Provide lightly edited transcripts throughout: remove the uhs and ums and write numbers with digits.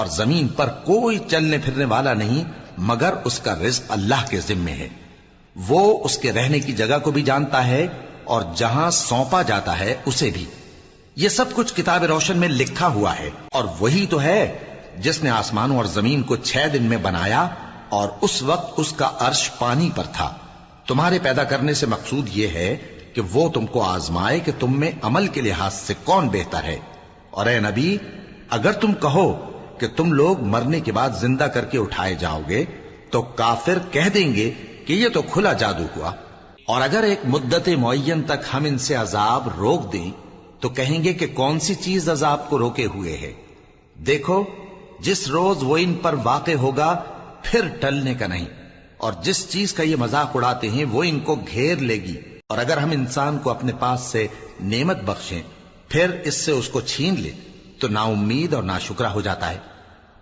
اور زمین پر کوئی چلنے پھرنے والا نہیں مگر اس کا رزق اللہ کے ذمے ہے۔ وہ اس کے رہنے کی جگہ کو بھی جانتا ہے اور جہاں سونپا جاتا ہے اسے بھی۔ یہ سب کچھ کتاب روشن میں لکھا ہوا ہے، اور وہی تو ہے جس نے آسمانوں اور زمین کو 6 دن میں بنایا، اور اس وقت اس کا عرش پانی پر تھا۔ تمہارے پیدا کرنے سے مقصود یہ ہے کہ وہ تم کو آزمائے کہ تم میں عمل کے لحاظ سے کون بہتر ہے۔ اور اے نبی، اگر تم کہو کہ تم لوگ مرنے کے بعد زندہ کر کے اٹھائے جاؤ گے تو کافر کہہ دیں گے کہ یہ تو کھلا جادو ہوا۔ اور اگر ایک مدت معین تک ہم ان سے عذاب روک دیں تو کہیں گے کہ کون سی چیز عذاب کو روکے ہوئے ہے؟ دیکھو، جس روز وہ ان پر واقع ہوگا پھر ٹلنے کا نہیں، اور جس چیز کا یہ مذاق اڑاتے ہیں وہ ان کو گھیر لے گی۔ اور اگر ہم انسان کو اپنے پاس سے نعمت بخشیں پھر اس سے اس کو چھین لے تو نا امید اور ناشکرا ہو جاتا ہے۔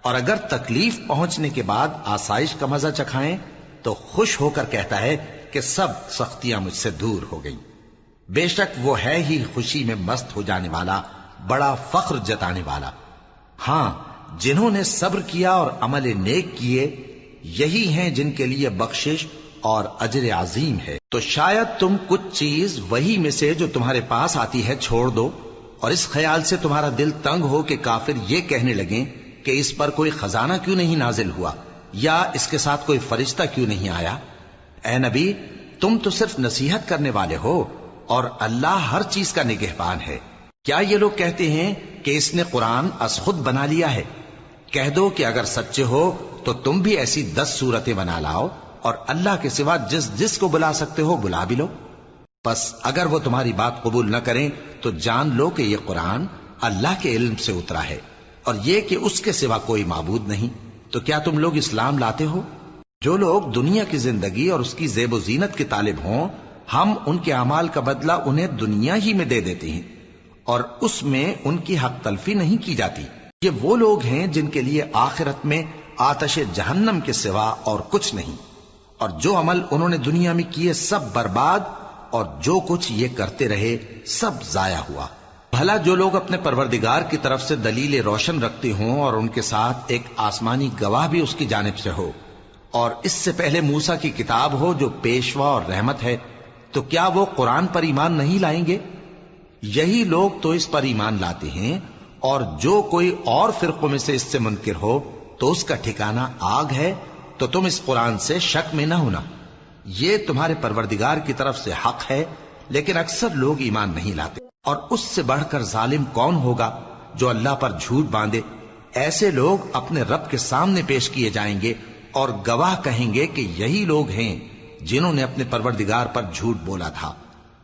اور اگر تکلیف پہنچنے کے بعد آسائش کا مزہ چکھائیں تو خوش ہو کر کہتا ہے کہ سب سختیاں مجھ سے دور ہو گئیں۔ بے شک وہ ہے ہی خوشی میں مست ہو جانے والا، بڑا فخر جتانے والا۔ ہاں، جنہوں نے صبر کیا اور عمل نیک کیے، یہی ہیں جن کے لیے بخشش اور اجر عظیم ہے۔ تو شاید تم کچھ چیز وہی میں سے جو تمہارے پاس آتی ہے چھوڑ دو، اور اس خیال سے تمہارا دل تنگ ہو کہ کافر یہ کہنے لگیں کہ اس پر کوئی خزانہ کیوں نہیں نازل ہوا، یا اس کے ساتھ کوئی فرشتہ کیوں نہیں آیا۔ اے نبی، تم تو صرف نصیحت کرنے والے ہو، اور اللہ ہر چیز کا نگہبان ہے۔ کیا یہ لوگ کہتے ہیں کہ اس نے قرآن از خود بنا لیا ہے؟ کہہ دو کہ اگر سچے ہو تو تم بھی ایسی 10 صورتیں بنا لاؤ، اور اللہ کے سوا جس جس کو بلا سکتے ہو بلا بھی لو۔ بس اگر وہ تمہاری بات قبول نہ کریں تو جان لو کہ یہ قرآن اللہ کے علم سے اترا ہے، اور یہ کہ اس کے سوا کوئی معبود نہیں۔ تو کیا تم لوگ اسلام لاتے ہو؟ جو لوگ دنیا کی زندگی اور اس کی زیب و زینت کے طالب ہوں، ہم ان کے اعمال کا بدلہ انہیں دنیا ہی میں دے دیتے ہیں، اور اس میں ان کی حق تلفی نہیں کی جاتی۔ یہ وہ لوگ ہیں جن کے لیے آخرت میں آتش جہنم کے سوا اور کچھ نہیں، اور جو عمل انہوں نے دنیا میں کیے سب برباد، اور جو کچھ یہ کرتے رہے سب ضائع ہوا۔ بھلا جو لوگ اپنے پروردگار کی طرف سے دلیل روشن رکھتے ہوں اور ان کے ساتھ ایک آسمانی گواہ بھی اس کی جانب سے ہو، اور اس سے پہلے موسیٰ کی کتاب ہو جو پیشوا اور رحمت ہے، تو کیا وہ قرآن پر ایمان نہیں لائیں گے؟ یہی لوگ تو اس پر ایمان لاتے ہیں، اور جو کوئی اور فرقوں میں سے اس سے منکر ہو تو اس کا ٹھکانہ آگ ہے۔ تو تم اس قرآن سے شک میں نہ ہونا، یہ تمہارے پروردگار کی طرف سے حق ہے، لیکن اکثر لوگ ایمان نہیں لاتے۔ اور اس سے بڑھ کر ظالم کون ہوگا جو اللہ پر جھوٹ باندھے؟ ایسے لوگ اپنے رب کے سامنے پیش کیے جائیں گے اور گواہ کہیں گے کہ یہی لوگ ہیں جنہوں نے اپنے پروردگار پر جھوٹ بولا تھا۔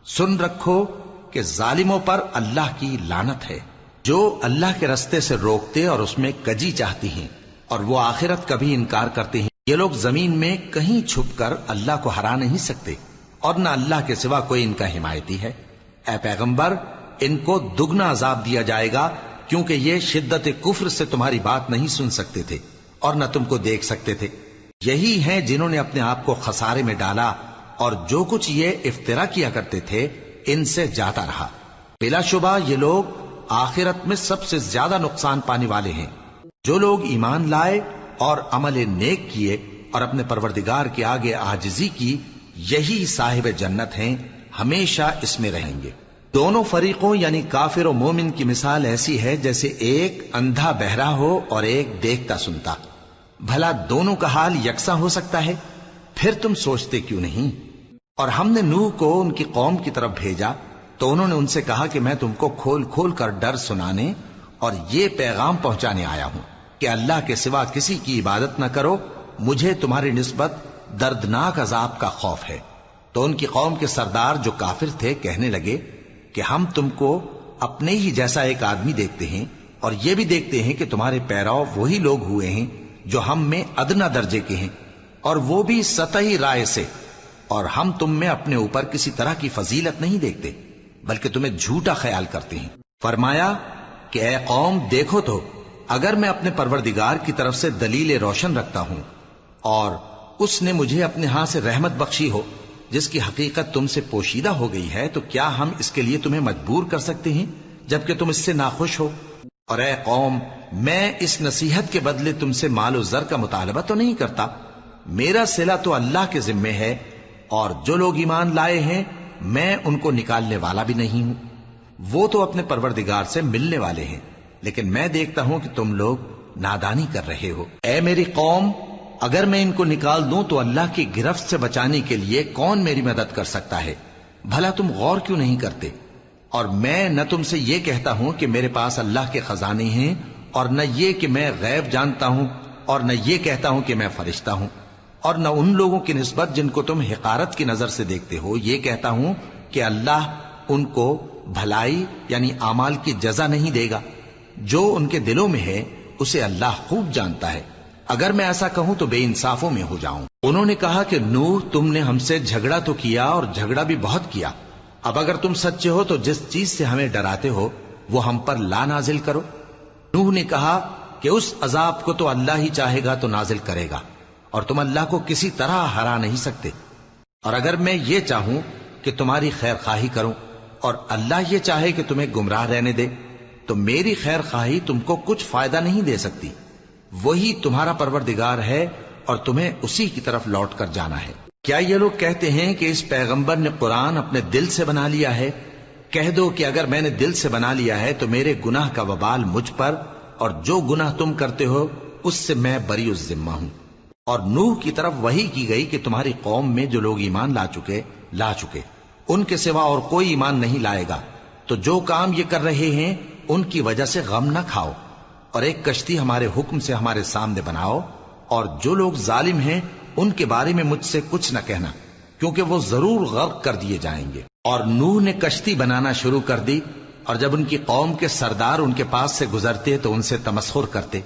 سن رکھو کہ ظالموں پر اللہ کی لعنت ہے، جو اللہ کے رستے سے روکتے اور اس میں کجی چاہتی ہیں، اور وہ آخرت کا بھی انکار کرتے ہیں۔ یہ لوگ زمین میں کہیں چھپ کر اللہ کو ہرا نہیں سکتے، اور نہ اللہ کے سوا کوئی ان کا حمایتی ہے۔ اے پیغمبر، ان کو دگنا عذاب دیا جائے گا، کیونکہ یہ شدت کفر سے تمہاری بات نہیں سن سکتے تھے اور نہ تم کو دیکھ سکتے تھے۔ یہی ہیں جنہوں نے اپنے آپ کو خسارے میں ڈالا، اور جو کچھ یہ افترا کیا کرتے تھے ان سے جاتا رہا۔ بلا شبہ یہ لوگ آخرت میں سب سے زیادہ نقصان پانے والے ہیں۔ جو لوگ ایمان لائے اور عمل نیک کیے اور اپنے پروردگار کے آگے عاجزی کی، یہی صاحب جنت ہیں، ہمیشہ اس میں رہیں گے۔ دونوں فریقوں یعنی کافر و مومن کی مثال ایسی ہے جیسے ایک اندھا بہرا ہو اور ایک دیکھتا سنتا۔ بھلا دونوں کا حال یکساں ہو سکتا ہے؟ پھر تم سوچتے کیوں نہیں؟ اور ہم نے نوح کو ان کی قوم کی طرف بھیجا تو انہوں نے ان سے کہا کہ میں تم کو کھول کھول کر ڈر سنانے اور یہ پیغام پہنچانے آیا ہوں کہ اللہ کے سوا کسی کی عبادت نہ کرو، مجھے تمہاری نسبت دردناک عذاب کا خوف ہے۔ تو ان کی قوم کے سردار جو کافر تھے کہنے لگے کہ ہم تم کو اپنے ہی جیسا ایک آدمی دیکھتے ہیں، اور یہ بھی دیکھتے ہیں کہ تمہارے پیرو وہی لوگ ہوئے ہیں جو ہم میں ادنا درجے کے ہیں، اور وہ بھی سطحی رائے سے، اور ہم تم میں اپنے اوپر کسی طرح کی فضیلت نہیں دیکھتے بلکہ تمہیں جھوٹا خیال کرتے ہیں۔ فرمایا کہ اے قوم، دیکھو تو اگر میں اپنے پروردگار کی طرف سے دلیل روشن رکھتا ہوں اور اس نے مجھے اپنے ہاں سے رحمت بخشی ہو جس کی حقیقت تم سے پوشیدہ ہو گئی ہے، تو کیا ہم اس کے لیے تمہیں مجبور کر سکتے ہیں جبکہ تم اس سے ناخوش ہو؟ اور اے قوم، میں اس نصیحت کے بدلے تم سے مال و زر کا مطالبہ تو نہیں کرتا، میرا صلہ تو اللہ کے ذمے ہے، اور جو لوگ ایمان لائے ہیں میں ان کو نکالنے والا بھی نہیں ہوں، وہ تو اپنے پروردگار سے ملنے والے ہیں، لیکن میں دیکھتا ہوں کہ تم لوگ نادانی کر رہے ہو۔ اے میری قوم، اگر میں ان کو نکال دوں تو اللہ کی گرفت سے بچانے کے لیے کون میری مدد کر سکتا ہے؟ بھلا تم غور کیوں نہیں کرتے؟ اور میں نہ تم سے یہ کہتا ہوں کہ میرے پاس اللہ کے خزانے ہیں، اور نہ یہ کہ میں غیب جانتا ہوں، اور نہ یہ کہتا ہوں کہ میں فرشتہ ہوں، اور نہ ان لوگوں کی نسبت جن کو تم حقارت کی نظر سے دیکھتے ہو یہ کہتا ہوں کہ اللہ ان کو بھلائی یعنی اعمال کی جزا نہیں دے گا۔ جو ان کے دلوں میں ہے اسے اللہ خوب جانتا ہے، اگر میں ایسا کہوں تو بے انصافوں میں ہو جاؤں۔ انہوں نے کہا کہ نوح، تم نے ہم سے جھگڑا تو کیا اور جھگڑا بھی بہت کیا، اب اگر تم سچے ہو تو جس چیز سے ہمیں ڈراتے ہو وہ ہم پر لا نازل کرو۔ نوح نے کہا کہ اس عذاب کو تو اللہ ہی چاہے گا تو نازل کرے گا، اور تم اللہ کو کسی طرح ہرا نہیں سکتے، اور اگر میں یہ چاہوں کہ تمہاری خیر خواہی کروں اور اللہ یہ چاہے کہ تمہیں گمراہ رہنے دے تو میری خیر خواہی تم کو کچھ فائدہ نہیں دے سکتی، وہی تمہارا پروردگار ہے اور تمہیں اسی کی طرف لوٹ کر جانا ہے۔ کیا یہ لوگ کہتے ہیں کہ اس پیغمبر نے قرآن اپنے دل سے بنا لیا ہے؟ کہہ دو کہ اگر میں نے دل سے بنا لیا ہے تو میرے گناہ کا وبال مجھ پر، اور جو گناہ تم کرتے ہو اس سے میں بری الذمہ ہوں۔ اور نوح کی طرف وحی کی گئی کہ تمہاری قوم میں جو لوگ ایمان لا چکے ان کے سوا اور کوئی ایمان نہیں لائے گا، تو جو کام یہ کر رہے ہیں ان کی وجہ سے غم نہ کھاؤ، اور ایک کشتی ہمارے حکم سے ہمارے سامنے بناؤ، اور جو لوگ ظالم ہیں ان کے بارے میں مجھ سے کچھ نہ کہنا، کیونکہ وہ ضرور غرق کر دیے جائیں گے۔ اور نوح نے کشتی بنانا شروع کر دی، اور جب ان کی قوم کے سردار ان کے پاس سے گزرتے تو ان سے تمسخر کرتے،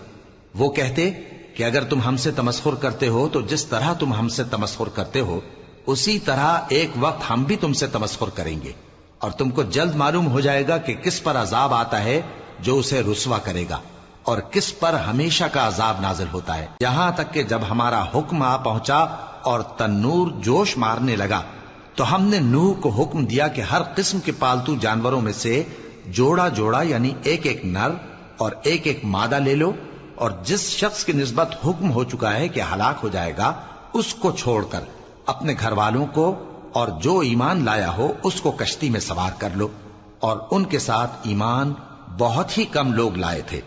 وہ کہتے کہ اگر تم ہم سے تمسخر کرتے ہو تو جس طرح تم ہم سے تمسخر کرتے ہو اسی طرح ایک وقت ہم بھی تم سے تمسخر کریں گے، اور تم کو جلد معلوم ہو جائے گا کہ کس پر عذاب آتا ہے جو اسے رسوا کرے گا، اور کس پر ہمیشہ کا عذاب نازل ہوتا ہے، یہاں تک کہ جب ہمارا حکم آ پہنچا اور تنور جوش مارنے لگا تو ہم نے نوح کو حکم دیا کہ ہر قسم کے پالتو جانوروں میں سے جوڑا جوڑا یعنی ایک ایک نر اور ایک ایک مادہ لے لو، اور جس شخص کی نسبت حکم ہو چکا ہے کہ ہلاک ہو جائے گا اس کو چھوڑ کر اپنے گھر والوں کو اور جو ایمان لایا ہو اس کو کشتی میں سوار کر لو، اور ان کے ساتھ ایمان بہت ہی کم لوگ لائے تھے۔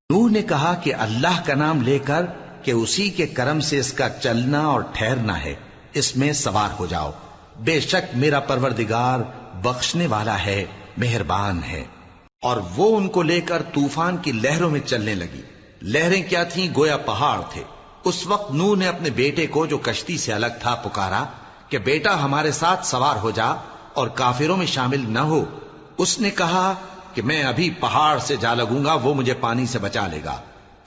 نوح نے کہا کہ اللہ کا نام لے کر کہ اسی کے کرم سے اس کا چلنا اور ٹھہرنا ہے، اس میں سوار ہو جاؤ، بے شک میرا پروردگار بخشنے والا ہے، مہربان ہے۔ اور وہ ان کو لے کر طوفان کی لہروں میں چلنے لگی۔ لہریں کیا تھیں؟ گویا پہاڑ تھے۔ اس وقت نوح نے اپنے بیٹے کو جو کشتی سے الگ تھا پکارا کہ بیٹا ہمارے ساتھ سوار ہو جا اور کافروں میں شامل نہ ہو۔ اس نے کہا کہ میں ابھی پہاڑ سے جا لگوں گا، وہ مجھے پانی سے بچا لے گا۔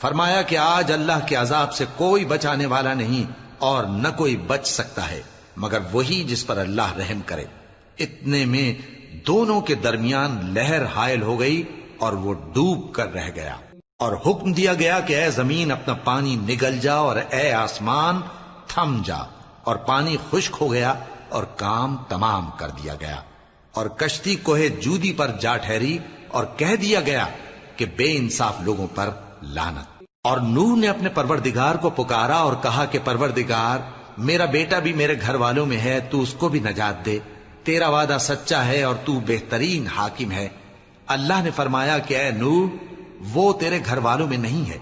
فرمایا کہ آج اللہ کے عذاب سے کوئی بچانے والا نہیں اور نہ کوئی بچ سکتا ہے مگر وہی جس پر اللہ رحم کرے۔ اتنے میں دونوں کے درمیان لہر حائل ہو گئی اور وہ ڈوب کر رہ گیا، اور حکم دیا گیا کہ اے زمین اپنا پانی نگل جا اور اے آسمان تھم جا، اور پانی خشک ہو گیا اور کام تمام کر دیا گیا، اور کشتی کوہ جودی پر جا ٹھہری، اور کہہ دیا گیا کہ بے انصاف لوگوں پر لعنت۔ اور نوح نے اپنے پروردگار کو پکارا اور کہا کہ پروردگار، میرا بیٹا بھی میرے گھر والوں میں ہے، تو اس کو بھی نجات دے، تیرا وعدہ سچا ہے اور تو بہترین حاکم ہے۔ اللہ نے فرمایا کہ اے نوح، وہ تیرے گھر والوں میں نہیں ہے،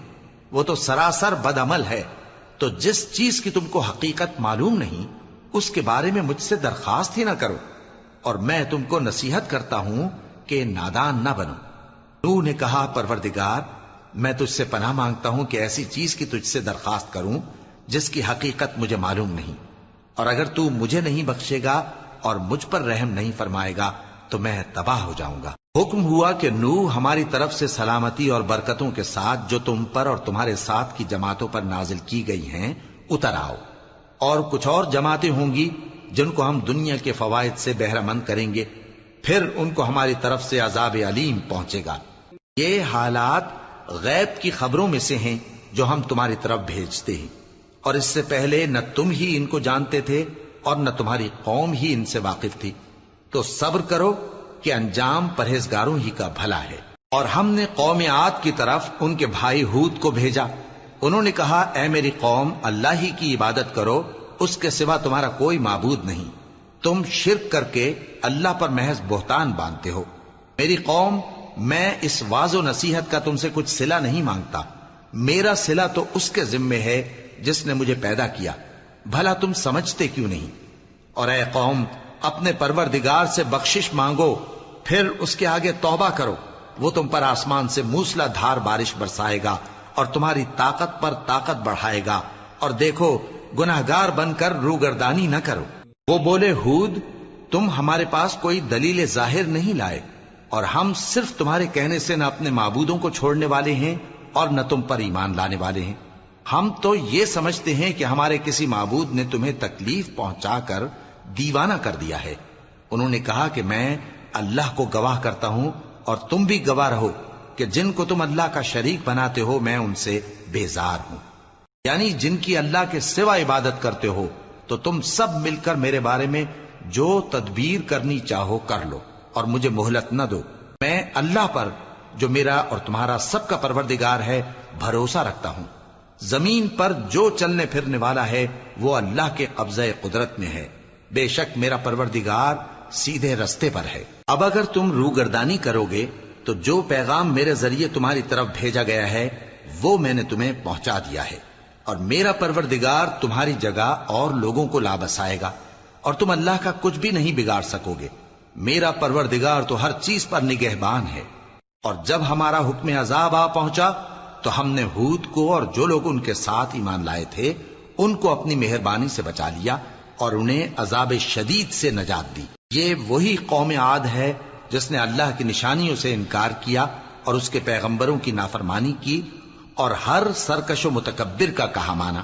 وہ تو سراسر بد عمل ہے، تو جس چیز کی تم کو حقیقت معلوم نہیں اس کے بارے میں مجھ سے درخواست ہی نہ کرو، اور میں تم کو نصیحت کرتا ہوں کہ نادان نہ بنو۔ نوح نے کہا پروردگار، میں تجھ سے پناہ مانگتا ہوں کہ ایسی چیز کی تجھ سے درخواست کروں جس کی حقیقت مجھے معلوم نہیں، اور اگر تو مجھے نہیں بخشے گا اور مجھ پر رحم نہیں فرمائے گا تو میں تباہ ہو جاؤں گا۔ حکم ہوا کہ نوح ہماری طرف سے سلامتی اور برکتوں کے ساتھ جو تم پر اور تمہارے ساتھ کی جماعتوں پر نازل کی گئی ہیں اتر آؤ، اور کچھ اور جماعتیں ہوں گی جن کو ہم دنیا کے فوائد سے بہرہ مند کریں گے، پھر ان کو ہماری طرف سے عذاب علیم پہنچے گا۔ یہ حالات غیب کی خبروں میں سے ہیں جو ہم تمہاری طرف بھیجتے ہیں، اور اس سے پہلے نہ تم ہی ان کو جانتے تھے اور نہ تمہاری قوم ہی ان سے واقف تھی، تو صبر کرو کہ انجام پرہیزگاروں ہی کا بھلا ہے۔ اور ہم نے قوم عاد کی طرف ان کے بھائی ہود کو بھیجا. انہوں نے کہا اے میری قوم اللہ ہی کی عبادت کرو، اس کے سوا تمہارا کوئی معبود نہیں. تم شرک کر کے اللہ پر محض بہتان باندھتے ہو. میری قوم میں اس واض و نصیحت کا تم سے کچھ صلہ نہیں مانگتا. میرا صلہ تو اس کے ذمے ہے جس نے مجھے پیدا کیا. بھلا تم سمجھتے کیوں نہیں؟ اور اے قوم اپنے پروردگار سے بخشش مانگو، پھر اس کے آگے توبہ کرو. وہ تم پر آسمان سے موسلا دھار بارش برسائے گا اور تمہاری طاقت پر طاقت بڑھائے گا. اور دیکھو گناہگار بن کر روگردانی نہ کرو. وہ بولے ہود تم ہمارے پاس کوئی دلیل ظاہر نہیں لائے، اور ہم صرف تمہارے کہنے سے نہ اپنے معبودوں کو چھوڑنے والے ہیں اور نہ تم پر ایمان لانے والے ہیں. ہم تو یہ سمجھتے ہیں کہ ہمارے کسی معبود نے تمہیں تکلیف پہنچا کر دیوانہ کر دیا ہے. انہوں نے کہا کہ میں اللہ کو گواہ کرتا ہوں اور تم بھی گواہ رہو کہ جن کو تم اللہ کا شریک بناتے ہو میں ان سے بیزار ہوں. یعنی جن کی اللہ کے سوا عبادت کرتے ہو تو تم سب مل کر میرے بارے میں جو تدبیر کرنی چاہو کر لو اور مجھے مہلت نہ دو. میں اللہ پر جو میرا اور تمہارا سب کا پروردگار ہے بھروسہ رکھتا ہوں. زمین پر جو چلنے پھرنے والا ہے وہ اللہ کے قبضہ قدرت میں ہے. بے شک میرا پروردگار سیدھے رستے پر ہے. اب اگر تم روگردانی کرو گے تو جو پیغام میرے ذریعے تمہاری طرف بھیجا گیا ہے وہ میں نے تمہیں پہنچا دیا ہے، اور میرا پروردگار تمہاری جگہ اور لوگوں کو لا بسائے گا، اور تم اللہ کا کچھ بھی نہیں بگاڑ سکو گے. میرا پروردگار تو ہر چیز پر نگہبان ہے. اور جب ہمارا حکم عذاب آ پہنچا تو ہم نے ہود کو اور جو لوگ ان کے ساتھ ایمان لائے تھے ان کو اپنی مہربانی سے بچا لیا اور انہیں عذاب شدید سے نجات دی. یہ وہی قوم عاد ہے جس نے اللہ کی نشانیوں سے انکار کیا اور اس کے پیغمبروں کی نافرمانی کی اور ہر سرکش و متکبر کا کہا مانا.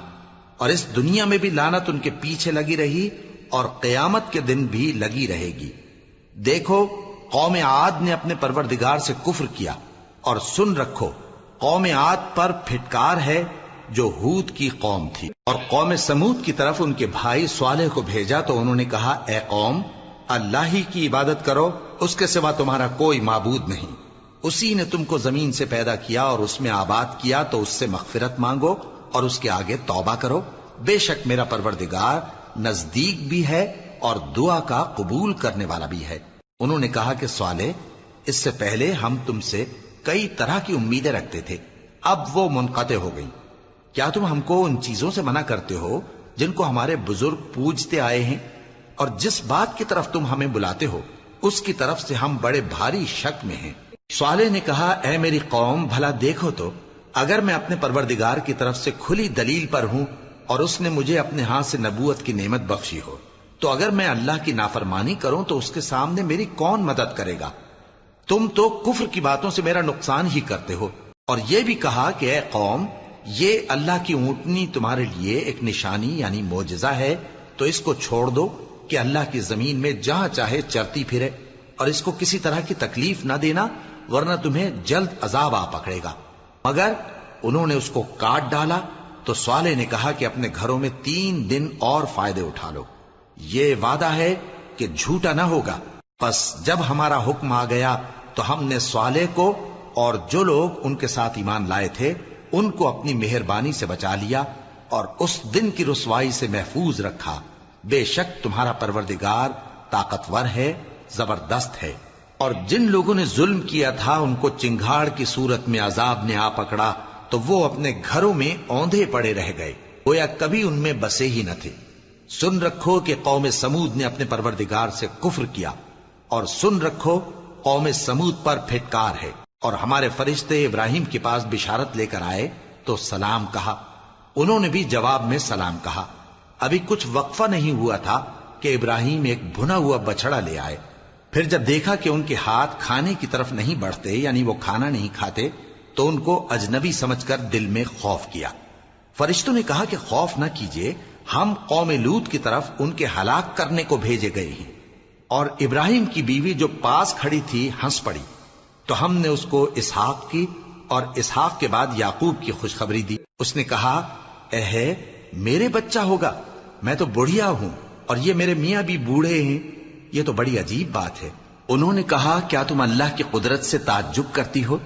اور اس دنیا میں بھی لعنت ان کے پیچھے لگی رہی اور قیامت کے دن بھی لگی رہے گی. دیکھو قوم عاد نے اپنے پروردگار سے کفر کیا، اور سن رکھو قوم عاد پر پھٹکار ہے جو ہود کی قوم تھی. اور قوم سمود کی طرف ان کے بھائی صالح کو بھیجا تو انہوں نے کہا اے قوم اللہ ہی کی عبادت کرو، اس کے سوا تمہارا کوئی معبود نہیں. اسی نے تم کو زمین سے پیدا کیا اور اس میں آباد کیا، تو اس سے مغفرت مانگو اور اس کے آگے توبہ کرو. بے شک میرا پروردگار نزدیک بھی ہے اور دعا کا قبول کرنے والا بھی ہے. انہوں نے کہا کہ صالح اس سے پہلے ہم تم سے کئی طرح کی امیدیں رکھتے تھے، اب وہ منقطع ہو گئی. کیا تم ہم کو ان چیزوں سے منع کرتے ہو جن کو ہمارے بزرگ پوجتے آئے ہیں؟ اور جس بات کی طرف تم ہمیں بلاتے ہو اس کی طرف سے ہم بڑے بھاری شک میں ہیں. صالح نے کہا اے میری قوم بھلا دیکھو تو اگر میں اپنے پروردگار کی طرف سے کھلی دلیل پر ہوں اور اس نے مجھے اپنے ہاتھ سے نبوت کی نعمت بخشی ہو، تو اگر میں اللہ کی نافرمانی کروں تو اس کے سامنے میری کون مدد کرے گا؟ تم تو کفر کی باتوں سے میرا نقصان ہی کرتے ہو. اور یہ بھی کہا کہ اے قوم یہ اللہ کی اونٹنی تمہارے لیے ایک نشانی یعنی معجزہ ہے، تو اس کو چھوڑ دو کہ اللہ کی زمین میں جہاں چاہے چرتی پھرے، اور اس کو کسی طرح کی تکلیف نہ دینا ورنہ تمہیں جلد عذاب آ پکڑے گا. مگر انہوں نے اس کو کاٹ ڈالا. تو صالح نے کہا کہ اپنے گھروں میں 3 دن اور فائدے اٹھا لو، یہ وعدہ ہے کہ جھوٹا نہ ہوگا. پس جب ہمارا حکم آ گیا تو ہم نے صالح کو اور جو لوگ ان کے ساتھ ایمان لائے تھے ان کو اپنی مہربانی سے بچا لیا اور اس دن کی رسوائی سے محفوظ رکھا. بے شک تمہارا پروردگار طاقتور ہے، زبردست ہے. اور جن لوگوں نے ظلم کیا تھا ان کو چنگھاڑ کی صورت میں عذاب نے آ پکڑا تو وہ اپنے گھروں میں اوندھے پڑے رہ گئے، گویا کبھی ان میں بسے ہی نہ تھے. سن رکھو کہ قوم سمود نے اپنے پروردگار سے کفر کیا، اور سن رکھو قوم سمود پر پھٹکار ہے. اور ہمارے فرشتے ابراہیم کے پاس بشارت لے کر آئے تو سلام کہا. انہوں نے بھی جواب میں سلام کہا. ابھی کچھ وقفہ نہیں ہوا تھا کہ ابراہیم ایک بھنا ہوا بچڑا لے آئے. پھر جب دیکھا کہ ان کے ہاتھ کھانے کی طرف نہیں بڑھتے یعنی وہ کھانا نہیں کھاتے تو ان کو اجنبی سمجھ کر دل میں خوف کیا. فرشتوں نے کہا کہ خوف نہ کیجیے، ہم قوم لوط کی طرف ان کے ہلاک کرنے کو بھیجے گئے ہیں. اور ابراہیم کی بیوی جو پاس کھڑی تھی ہنس پڑی تو ہم نے اس کو اسحاق کی اور اسحاق کے بعد یعقوب کی خوشخبری دی. اس نے کہا اے میرے بچہ ہوگا، میں تو بڑھیا ہوں اور یہ میرے میاں بھی بوڑھے ہیں، یہ تو بڑی عجیب بات ہے. انہوں نے کہا کیا تم اللہ کی قدرت سے تعجب کرتی ہو؟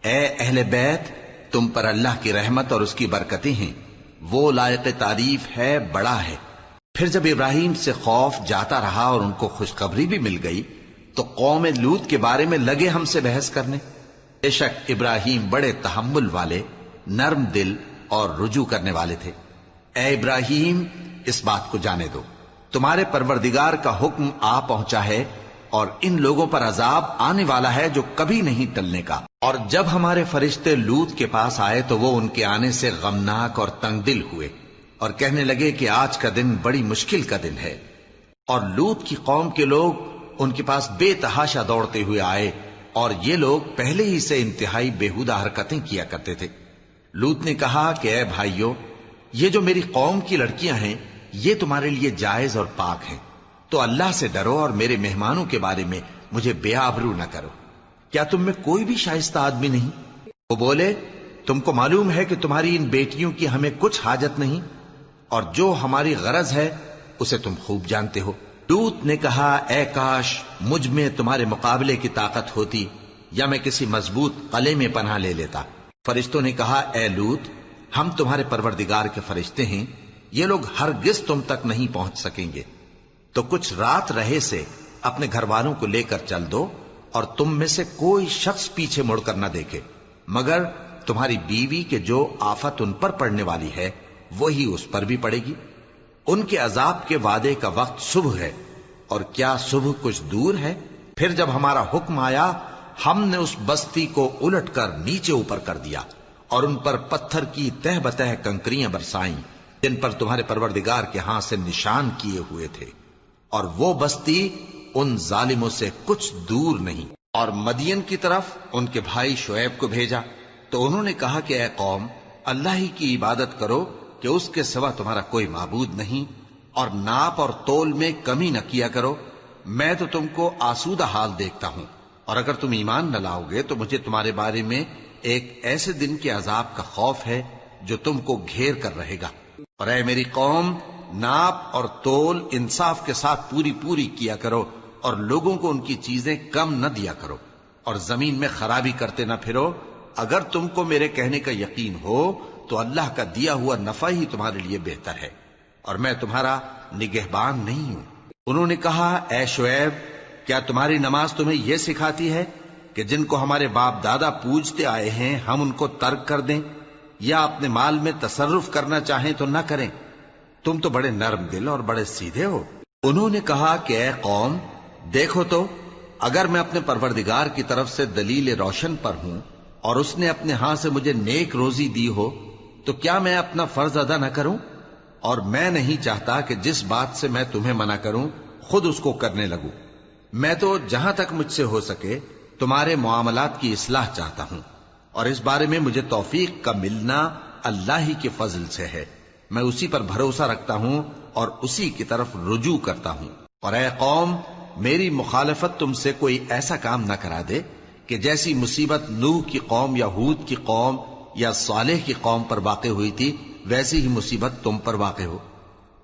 اے اہل بیت، تم پر اللہ کی رحمت اور اس کی برکتیں ہیں، وہ لائق تعریف ہے، بڑا ہے۔ پھر جب ابراہیم سے خوف جاتا رہا اور ان کو خوشخبری بھی مل گئی تو قوم لوط کے بارے میں لگے ہم سے بحث کرنے۔ بے شک ابراہیم بڑے تحمل والے، نرم دل اور رجوع کرنے والے تھے۔ اے ابراہیم، اس بات کو جانے دو، تمہارے پروردگار کا حکم آ پہنچا ہے اور ان لوگوں پر عذاب آنے والا ہے جو کبھی نہیں ٹلنے کا۔ اور جب ہمارے فرشتے لوط کے پاس آئے تو وہ ان کے آنے سے غمناک اور تنگ دل ہوئے اور کہنے لگے کہ آج کا دن بڑی مشکل کا دن ہے۔ اور لوط کی قوم کے لوگ ان کے پاس بے تحاشا دوڑتے ہوئے آئے اور یہ لوگ پہلے ہی سے انتہائی بےہودہ حرکتیں کیا کرتے تھے۔ لوط نے کہا کہ اے بھائیو، یہ جو میری قوم کی لڑکیاں ہیں یہ تمہارے لیے جائز اور پاک ہیں، تو اللہ سے ڈرو اور میرے مہمانوں کے بارے میں مجھے بے آبرو نہ کرو۔ کیا تم میں کوئی بھی شائستہ آدمی نہیں؟ وہ بولے تم کو معلوم ہے کہ تمہاری ان بیٹیوں کی ہمیں کچھ حاجت نہیں، اور جو ہماری غرض ہے اسے تم خوب جانتے ہو۔ لوط نے کہا اے کاش مجھ میں تمہارے مقابلے کی طاقت ہوتی یا میں کسی مضبوط قلعے میں پناہ لے لیتا۔ فرشتوں نے کہا اے لوط، ہم تمہارے پروردگار کے فرشتے ہیں، یہ لوگ ہرگز تم تک نہیں پہنچ سکیں گے، تو کچھ رات رہے سے اپنے گھر والوں کو لے کر چل دو اور تم میں سے کوئی شخص پیچھے مڑ کر نہ دیکھے مگر تمہاری بیوی کے جو آفت ان پر پڑنے والی ہے وہی اس پر بھی پڑے گی۔ ان کے عذاب کے وعدے کا وقت صبح ہے، اور کیا صبح کچھ دور ہے؟ پھر جب ہمارا حکم آیا ہم نے اس بستی کو الٹ کر نیچے اوپر کر دیا اور ان پر پتھر کی تہ بتہ کنکریاں برسائیں جن پر تمہارے پروردگار کے ہاں سے نشان کیے ہوئے تھے، اور وہ بستی ان ظالموں سے کچھ دور نہیں۔ اور مدین کی طرف ان کے بھائی شعیب کو بھیجا تو انہوں نے کہا کہ اے قوم، اللہ ہی کی عبادت کرو کہ اس کے سوا تمہارا کوئی معبود نہیں، اور ناپ اور تول میں کمی نہ کیا کرو، میں تو تم کو آسودہ حال دیکھتا ہوں، اور اگر تم ایمان نہ لاؤ گے تو مجھے تمہارے بارے میں ایک ایسے دن کے عذاب کا خوف ہے جو تم کو گھیر کر رہے گا۔ اور اے میری قوم، ناپ اور تول انصاف کے ساتھ پوری پوری کیا کرو، اور لوگوں کو ان کی چیزیں کم نہ دیا کرو، اور زمین میں خرابی کرتے نہ پھرو۔ اگر تم کو میرے کہنے کا یقین ہو تو اللہ کا دیا ہوا نفع ہی تمہارے لیے بہتر ہے، اور میں تمہارا نگہبان نہیں ہوں۔ انہوں نے کہا اے شعیب، کیا تمہاری نماز تمہیں یہ سکھاتی ہے کہ جن کو ہمارے باپ دادا پوجتے آئے ہیں ہم ان کو ترک کر دیں، یا اپنے مال میں تصرف کرنا چاہیں تو نہ کریں؟ تم تو بڑے نرم دل اور بڑے سیدھے ہو۔ انہوں نے کہا کہ اے قوم، دیکھو تو اگر میں اپنے پروردگار کی طرف سے دلیل روشن پر ہوں اور اس نے اپنے ہاں سے مجھے نیک روزی دی ہو تو کیا میں اپنا فرض ادا نہ کروں؟ اور میں نہیں چاہتا کہ جس بات سے میں تمہیں منع کروں خود اس کو کرنے لگوں۔ میں تو جہاں تک مجھ سے ہو سکے تمہارے معاملات کی اصلاح چاہتا ہوں، اور اس بارے میں مجھے توفیق کا ملنا اللہ ہی کے فضل سے ہے۔ میں اسی پر بھروسہ رکھتا ہوں اور اسی کی طرف رجوع کرتا ہوں۔ اور اے قوم، میری مخالفت تم سے کوئی ایسا کام نہ کرا دے کہ جیسی مصیبت نوح کی قوم یا ہود کی قوم یا صالح کی قوم پر واقع ہوئی تھی ویسی ہی مصیبت تم پر واقع ہو۔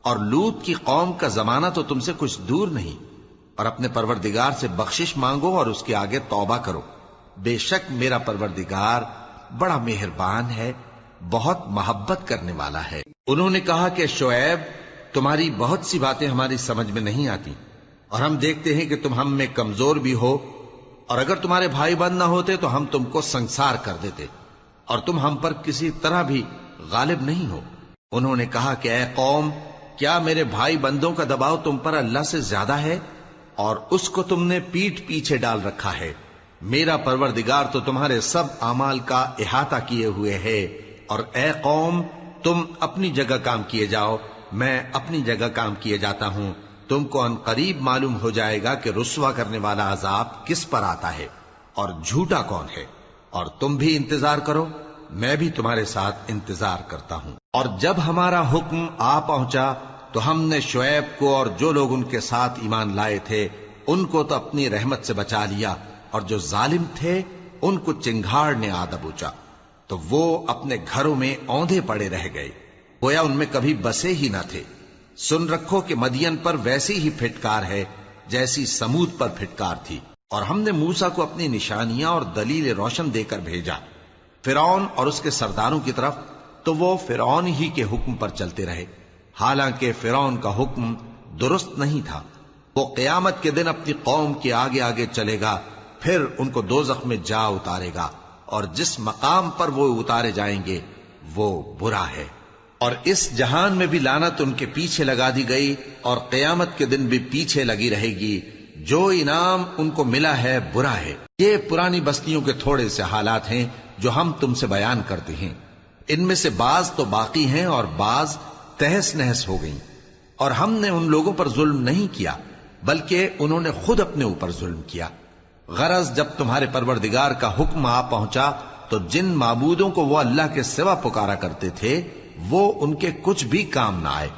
اور لوط کی قوم کا زمانہ تو تم سے کچھ دور نہیں، اور اپنے پروردگار سے بخشش مانگو اور اس کے آگے توبہ کرو، بے شک میرا پروردگار بڑا مہربان ہے، بہت محبت کرنے والا ہے۔ انہوں نے کہا کہ شعیب، تمہاری بہت سی باتیں ہماری سمجھ میں نہیں آتی، اور ہم دیکھتے ہیں کہ تم ہم میں کمزور بھی ہو، اور اگر تمہارے بھائی بند نہ ہوتے تو ہم تم کو سنسار کر دیتے، اور تم ہم پر کسی طرح بھی غالب نہیں ہو۔ انہوں نے کہا کہ اے قوم، کیا میرے بھائی بندوں کا دباؤ تم پر اللہ سے زیادہ ہے، اور اس کو تم نے پیٹھ پیچھے ڈال رکھا ہے؟ میرا پروردگار تو تمہارے سب اعمال کا احاطہ کیے ہوئے ہے۔ اور اے قوم، تم اپنی جگہ کام کیے جاؤ، میں اپنی جگہ کام کیے جاتا ہوں۔ تم کو ان قریب معلوم ہو جائے گا کہ رسوا کرنے والا عذاب کس پر آتا ہے اور جھوٹا کون ہے، اور تم بھی انتظار کرو، میں بھی تمہارے ساتھ انتظار کرتا ہوں۔ اور جب ہمارا حکم آ پہنچا تو ہم نے شعیب کو اور جو لوگ ان کے ساتھ ایمان لائے تھے ان کو تو اپنی رحمت سے بچا لیا، اور جو ظالم تھے ان کو چنگھاڑ نے آ دبوچا، تو وہ اپنے گھروں میں اوندھے پڑے رہ گئے، گویا ان میں کبھی بسے ہی نہ تھے۔ سن رکھو کہ مدین پر ویسی ہی پھٹکار ہے جیسی سمود پر پھٹکار تھی۔ اور ہم نے موسیٰ کو اپنی نشانیاں اور دلیل روشن دے کر بھیجا فرعون اور اس کے سرداروں کی طرف، تو وہ فرعون ہی کے حکم پر چلتے رہے، حالانکہ فرعون کا حکم درست نہیں تھا۔ وہ قیامت کے دن اپنی قوم کے آگے آگے چلے گا، پھر ان کو دوزخ میں جا اتارے گا، اور جس مقام پر وہ اتارے جائیں گے وہ برا ہے۔ اور اس جہان میں بھی لعنت ان کے پیچھے لگا دی گئی، اور قیامت کے دن بھی پیچھے لگی رہے گی۔ جو انعام ان کو ملا ہے برا ہے۔ یہ پرانی بستیوں کے تھوڑے سے حالات ہیں جو ہم تم سے بیان کرتے ہیں، ان میں سے بعض تو باقی ہیں اور بعض تہس نہس ہو گئیں۔ اور ہم نے ان لوگوں پر ظلم نہیں کیا بلکہ انہوں نے خود اپنے اوپر ظلم کیا۔ غرض جب تمہارے پروردگار کا حکم آ پہنچا تو جن معبودوں کو وہ اللہ کے سوا پکارا کرتے تھے وہ ان کے کچھ بھی کام نہ آئے،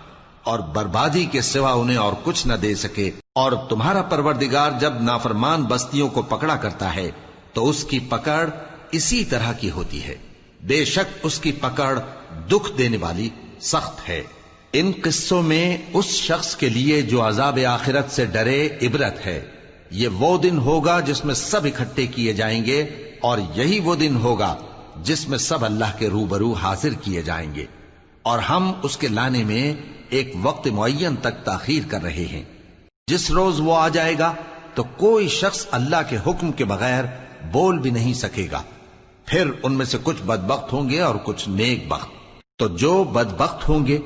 اور بربادی کے سوا انہیں اور کچھ نہ دے سکے۔ اور تمہارا پروردگار جب نافرمان بستیوں کو پکڑا کرتا ہے تو اس کی پکڑ اسی طرح کی ہوتی ہے، بے شک اس کی پکڑ دکھ دینے والی سخت ہے۔ ان قصوں میں اس شخص کے لیے جو عذاب آخرت سے ڈرے عبرت ہے۔ یہ وہ دن ہوگا جس میں سب اکٹھے کیے جائیں گے، اور یہی وہ دن ہوگا جس میں سب اللہ کے روبرو حاضر کیے جائیں گے، اور ہم اس کے لانے میں ایک وقت معین تک تاخیر کر رہے ہیں۔ جس روز وہ آ جائے گا تو کوئی شخص اللہ کے حکم کے بغیر بول بھی نہیں سکے گا۔ پھر ان میں سے کچھ بدبخت ہوں گے اور کچھ نیک بخت۔ تو جو بدبخت ہوں گے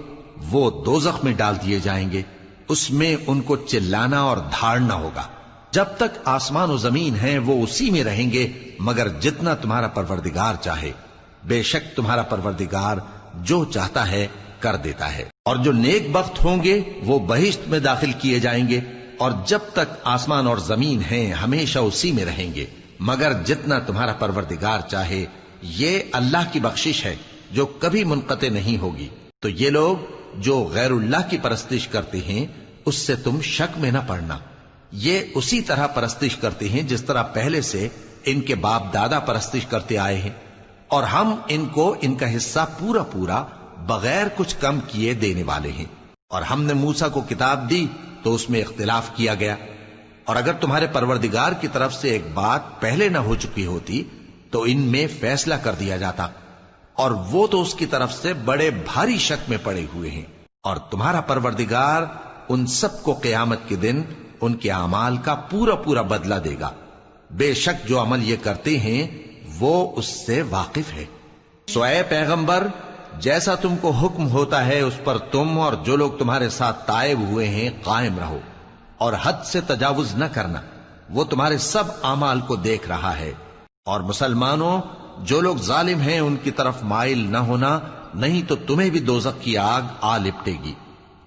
وہ دوزخ میں ڈال دیے جائیں گے، اس میں ان کو چلانا اور دھاڑنا ہوگا۔ جب تک آسمان و زمین ہیں وہ اسی میں رہیں گے مگر جتنا تمہارا پروردگار چاہے، بے شک تمہارا پروردگار جو چاہتا ہے کر دیتا ہے۔ اور جو نیک بخت ہوں گے وہ بہشت میں داخل کیے جائیں گے، اور جب تک آسمان اور زمین ہیں ہمیشہ اسی میں رہیں گے مگر جتنا تمہارا پروردگار چاہے۔ یہ اللہ کی بخشش ہے جو کبھی منقطع نہیں ہوگی۔ تو یہ لوگ جو غیر اللہ کی پرستش کرتے ہیں اس سے تم شک میں نہ پڑنا، یہ اسی طرح پرستش کرتے ہیں جس طرح پہلے سے ان کے باپ دادا پرستش کرتے آئے ہیں، اور ہم ان کو ان کا حصہ پورا پورا بغیر کچھ کم کیے دینے والے ہیں۔ اور ہم نے موسیٰ کو کتاب دی تو اس میں اختلاف کیا گیا، اور اگر تمہارے پروردگار کی طرف سے ایک بات پہلے نہ ہو چکی ہوتی تو ان میں فیصلہ کر دیا جاتا، اور وہ تو اس کی طرف سے بڑے بھاری شک میں پڑے ہوئے ہیں۔ اور تمہارا پروردگار ان سب کو قیامت کے دن ان کے اعمال کا پورا پورا بدلہ دے گا، بے شک جو عمل یہ کرتے ہیں وہ اس سے واقف ہے۔ سو اے پیغمبر، جیسا تم کو حکم ہوتا ہے اس پر تم اور جو لوگ تمہارے ساتھ تائب ہوئے ہیں قائم رہو، اور حد سے تجاوز نہ کرنا، وہ تمہارے سب اعمال کو دیکھ رہا ہے۔ اور مسلمانوں، جو لوگ ظالم ہیں ان کی طرف مائل نہ ہونا، نہیں تو تمہیں بھی دوزخ کی آگ آ لپٹے گی،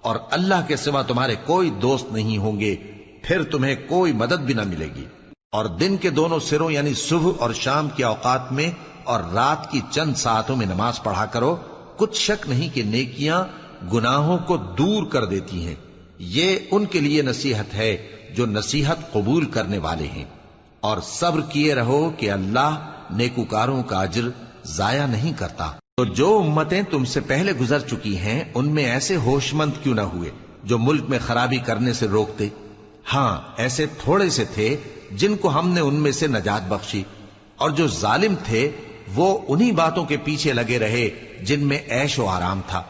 اور اللہ کے سوا تمہارے کوئی دوست نہیں ہوں گے، پھر تمہیں کوئی مدد بھی نہ ملے گی۔ اور دن کے دونوں سروں یعنی صبح اور شام کے اوقات میں اور رات کی چند ساعتوں میں نماز پڑھا کرو، کچھ شک نہیں کہ نیکیاں گناہوں کو دور کر دیتی ہیں۔ یہ ان کے لیے نصیحت ہے جو نصیحت قبول کرنے والے ہیں۔ اور صبر کیے رہو کہ اللہ نیکوکاروں کا اجر ضائع نہیں کرتا۔ تو جو امتیں تم سے پہلے گزر چکی ہیں ان میں ایسے ہوش مند کیوں نہ ہوئے جو ملک میں خرابی کرنے سے روکتے؟ ہاں، ایسے تھوڑے سے تھے جن کو ہم نے ان میں سے نجات بخشی، اور جو ظالم تھے وہ انہی باتوں کے پیچھے لگے رہے جن میں عیش و آرام تھا،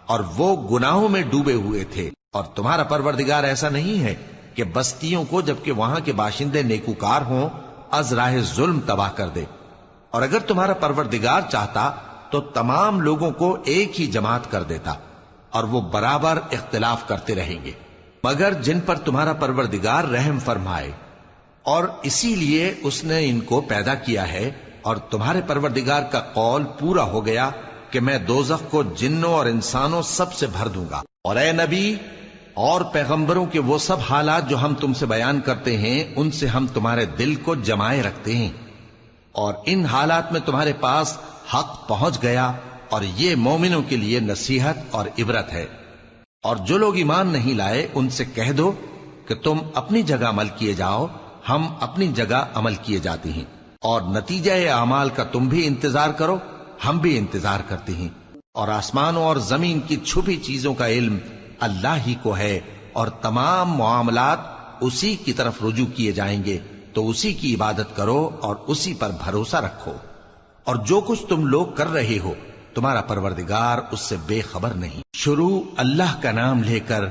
اور وہ گناہوں میں ڈوبے ہوئے تھے۔ اور تمہارا پروردگار ایسا نہیں ہے کہ بستیوں کو جبکہ وہاں کے باشندے نیکوکار ہوں از راہ ظلم تباہ کر دے۔ اور اگر تمہارا پروردگار چاہتا تو تمام لوگوں کو ایک ہی جماعت کر دیتا، اور وہ برابر اختلاف کرتے رہیں گے، مگر جن پر تمہارا پروردگار رحم فرمائے، اور اسی لیے اس نے ان کو پیدا کیا ہے۔ اور تمہارے پروردگار کا قول پورا ہو گیا کہ میں دوزخ کو جنوں اور انسانوں سب سے بھر دوں گا۔ اور اے نبی اور پیغمبروں کے وہ سب حالات جو ہم تم سے بیان کرتے ہیں ان سے ہم تمہارے دل کو جمائے رکھتے ہیں، اور ان حالات میں تمہارے پاس حق پہنچ گیا، اور یہ مومنوں کے لیے نصیحت اور عبرت ہے۔ اور جو لوگ ایمان نہیں لائے ان سے کہہ دو کہ تم اپنی جگہ عمل کیے جاؤ، ہم اپنی جگہ عمل کیے جاتے ہیں، اور نتیجہ اعمال کا تم بھی انتظار کرو، ہم بھی انتظار کرتے ہیں۔ اور آسمانوں اور زمین کی چھپی چیزوں کا علم اللہ ہی کو ہے، اور تمام معاملات اسی کی طرف رجوع کیے جائیں گے۔ تو اسی کی عبادت کرو اور اسی پر بھروسہ رکھو، اور جو کچھ تم لوگ کر رہے ہو تمہارا پروردگار اس سے بے خبر نہیں۔ شروع اللہ کا نام لے کر